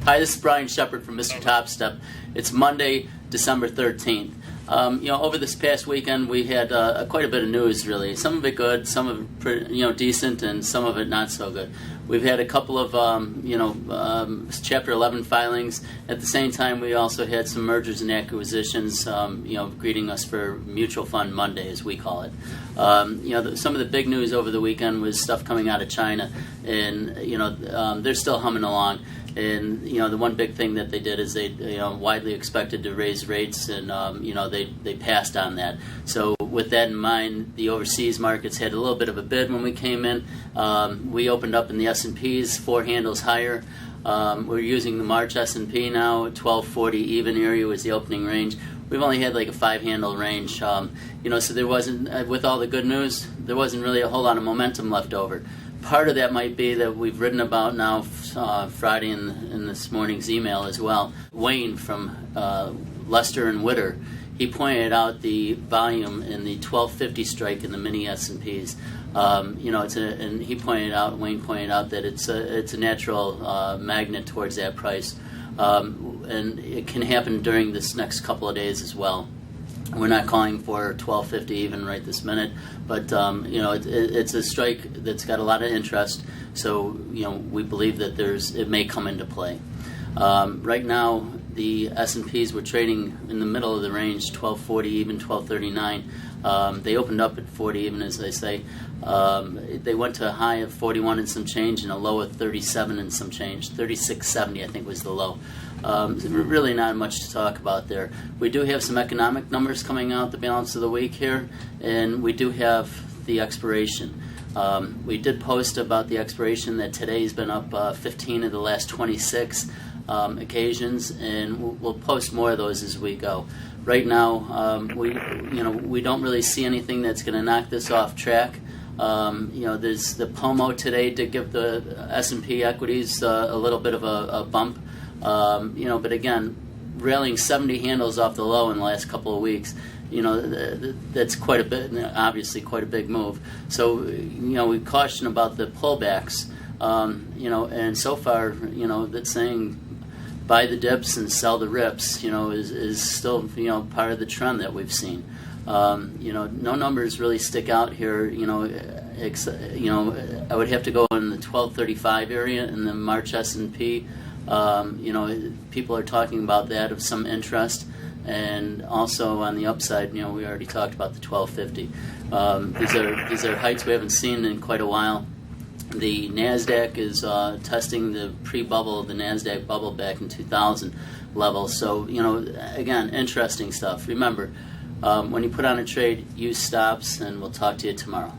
Hi, this is Brian Shepard from MrTopStep. It's Monday, December 13th. Over this past weekend, we had quite a bit of news, really. Some of it good, some of it pretty, decent, and some of it not so good. We've had a couple of, Chapter 11 filings. At the same time, we also had some mergers and acquisitions, greeting us for Mutual Fund Monday, as we call it. Some of the big news over the weekend was stuff coming out of China, and, they're still humming along. And the one big thing that they did is they widely expected to raise rates, and they passed on that. So with that in mind, the overseas markets had a little bit of a bid when we came in. We opened up in the S&Ps 4 handles higher. We're using the March S&P now. 1240 even area was the opening range. We've only had like a 5-handle range, so there wasn't, with all the good news, there wasn't really a whole lot of momentum left over. Part of that might be that we've written about now Friday in this morning's email as well. Wayne from Lester and Witter, he pointed out the volume in the 1250 strike in the mini S&Ps. And Wayne pointed out that it's a natural magnet towards that price, and it can happen during this next couple of days as well. We're not calling for 1250 even right this minute, but it's a strike that's got a lot of interest. So we believe that it may come into play. Right now, the S&Ps were trading in the middle of the range, 1240 even, 1239. They opened up at 40 even, as I say. They went to a high of 41 and some change and a low of 37 and some change. 36.70 I think was the low. Really not much to talk about there. We do have some economic numbers coming out the balance of the week here, and we do have the expiration. We did post about the expiration that today's been up 15 of the last 26 occasions, and we'll post more of those as we go. Right now, we don't really see anything that's going to knock this off track. There's the POMO today to give the S&P equities a little bit of a bump. But again, railing 70 handles off the low in the last couple of weeks, that's quite a bit, obviously quite a big move. So, we caution about the pullbacks, and so far, that's saying buy the dips and sell the rips, is still, part of the trend that we've seen. No numbers really stick out here, I would have to go in the 1235 area in the March S&P. People are talking about that of some interest, and also on the upside, we already talked about the 1250. These are heights we haven't seen in quite a while. The NASDAQ is testing the pre-bubble, the NASDAQ bubble back in 2000 level. So, again, interesting stuff. Remember, when you put on a trade, use stops, and we'll talk to you tomorrow.